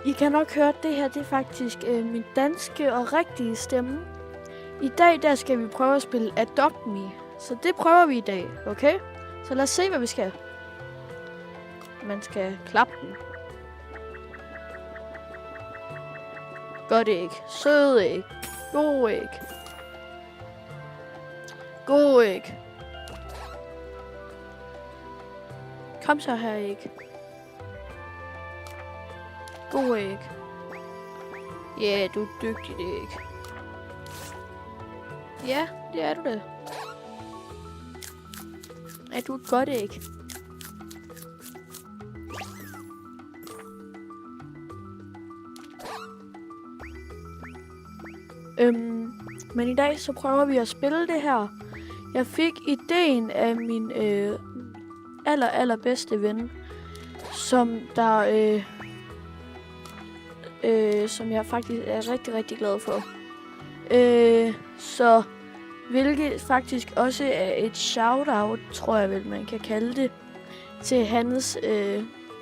I kan nok høre, at det her det er faktisk min danske og rigtige stemme. I dag der skal vi prøve at spille Adopt Me. Så det prøver vi i dag, okay? Så lad os se, hvad vi skal. Man skal klappe den. Godt æg. Søde æg. God æg. God æg. Kom så her, æg. God æg. Ja, du er dygtig, æg. Ja, det er du da. Er du et godt æg? Men i dag så prøver vi at spille det her. Jeg fik ideen af min allerbedste ven, som jeg faktisk er rigtig, rigtig glad for. Så hvilket faktisk også er et shout-out, tror jeg vel, man kan kalde det, til hans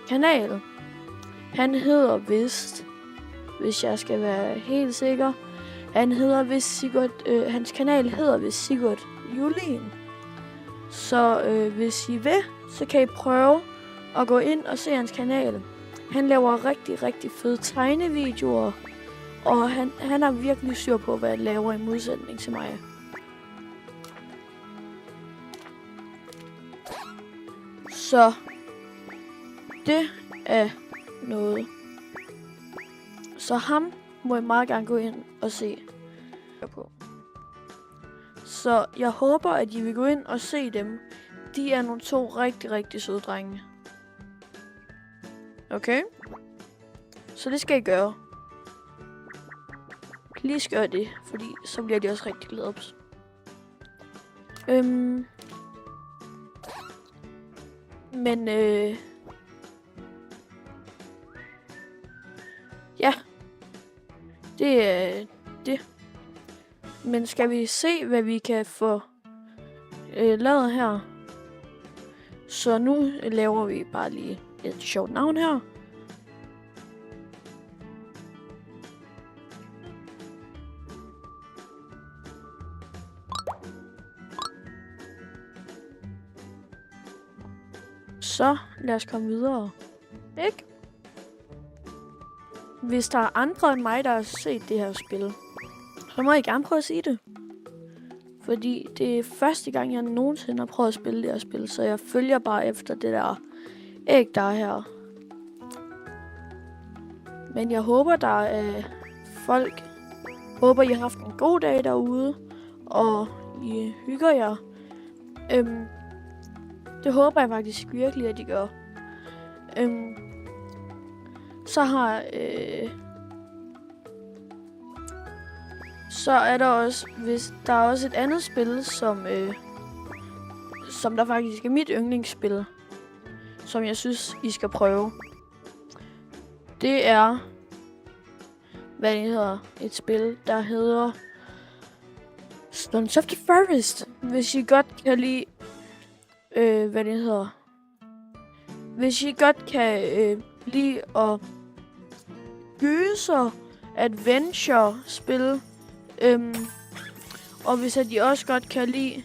kanal. Han hedder vist, hvis jeg skal være helt sikker, hans kanal hedder vist Sigurd Julin. Så hvis I vil, så kan I prøve at gå ind og se hans kanal. Han laver rigtig, rigtig fede tegnevideoer, og han er virkelig styr på, hvad han laver i modsætning til mig. Så det er noget. Så ham må jeg meget gerne gå ind og se på. Så jeg håber, at I vil gå ind og se dem. De er nogle to rigtig, rigtig søde drenge. Okay? Så det skal I gøre. Please gør det, fordi så bliver de også rigtig glade. Men ja. Det er det. Men skal vi se, hvad vi kan få lavet her? Så nu laver vi bare lige et sjovt navn her. Så lad os komme videre. Ikke? Hvis der er andre end mig, der har set det her spil, så må I gerne prøve at sige det. Fordi det er første gang, jeg nogensinde har prøvet at spille det her spil, så jeg følger bare efter det der æg, der er her. Men jeg håber, der er folk. Håber, I har haft en god dag derude, og I hygger jer. Det håber jeg faktisk virkelig, at I gør. Så er der også, hvis der er også et andet spil, som der faktisk er mit yndlingsspil, som jeg synes, I skal prøve. Det er, hvad det hedder, et spil, der hedder Sons of the Forest. Hvis I godt kan lide, hvis I godt kan lide at gyser, adventure-spil, og hvis I også godt kan lide,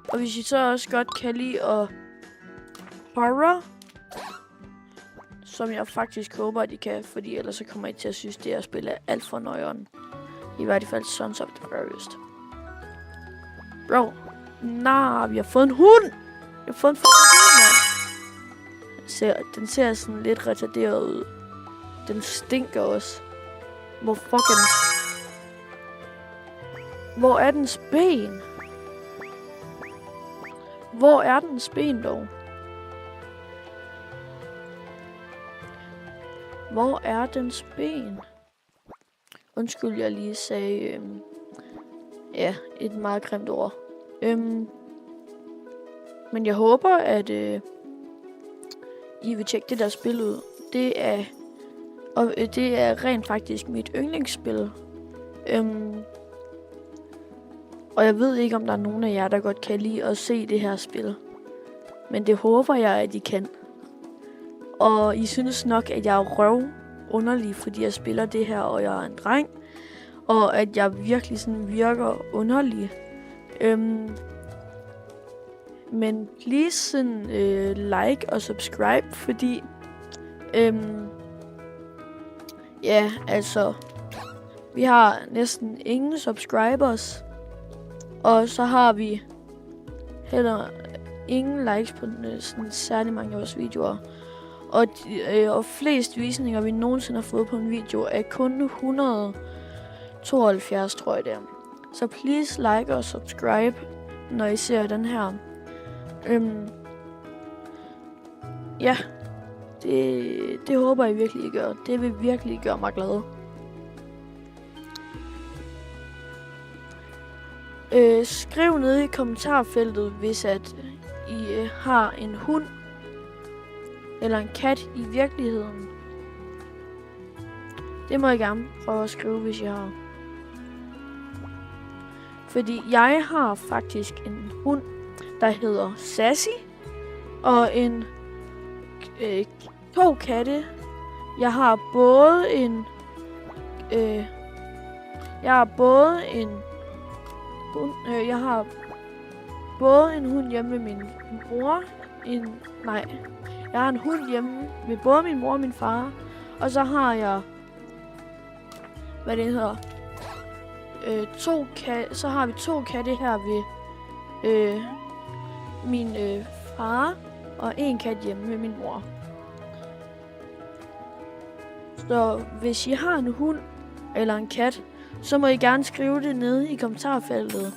og hvis I så også godt kan lide horror, som jeg faktisk håber, at I kan, fordi ellers så kommer I til at synes, det her spil er alt for nøjeren. I hvert fald Sons of the Forest. Bro, vi har fået en hund! Jeg har fået en hund, mand! Den ser sådan lidt retarderet ud. Den stinker også. Hvor er dens ben? Hvor er dens ben dog? Hvor er dens ben? Undskyld, jeg lige sagde et meget grimt ord. Men jeg håber, at I vil tjekke det der spil ud. Det er rent faktisk mit yndlingsspil. Og jeg ved ikke, om der er nogen af jer, der godt kan lide at se det her spil. Men det håber jeg, at I kan. Og I synes nok, at jeg er røv underlig, fordi jeg spiller det her, og jeg er en dreng. Og at jeg virkelig sådan virker underlig. Men please sådan, like og subscribe, fordi... ja, altså... Vi har næsten ingen subscribers. Og så har vi heller ingen likes på sådan særlig mange af vores videoer. Og flest visninger, vi nogensinde har fået på en video, er kun 172, tror jeg det er. Så please like og subscribe, når I ser den her. Ja, det håber jeg virkelig, I gør. Det vil virkelig gøre mig glad. Skriv ned i kommentarfeltet, hvis at I har en hund eller en kat i virkeligheden. Det må I gerne prøve at skrive, hvis I har. Fordi jeg har faktisk en hund, der hedder Sassy, og to katte. Jeg har både en hund hjemme med min mor. Jeg har en hund hjemme med både min mor og min far. Og så har jeg, så har vi to katte her ved min far. Og en kat hjemme med min mor. Så hvis I har en hund eller en kat, så må I gerne skrive det nede i kommentarfeltet.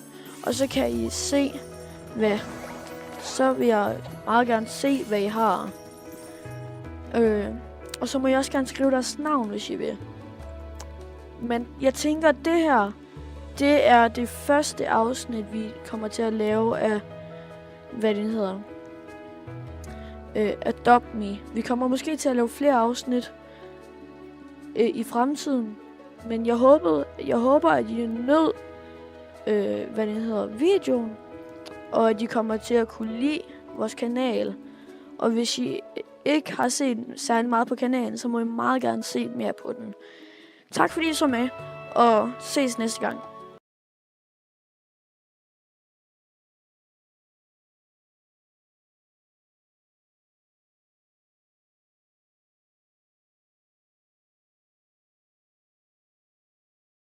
Og så kan I se, så vil jeg meget gerne se, hvad I har. Og så må I også gerne skrive deres navn, hvis I vil. Men jeg tænker, at det her, det er det første afsnit, vi kommer til at lave af, Adopt Me. Vi kommer måske til at lave flere afsnit i fremtiden. Men jeg håber, at I nød, videoen. Og at I kommer til at kunne lide vores kanal. Og hvis I ikke har set særlig meget på kanalen, så må I meget gerne se mere på den. Tak fordi I så med, og ses næste gang.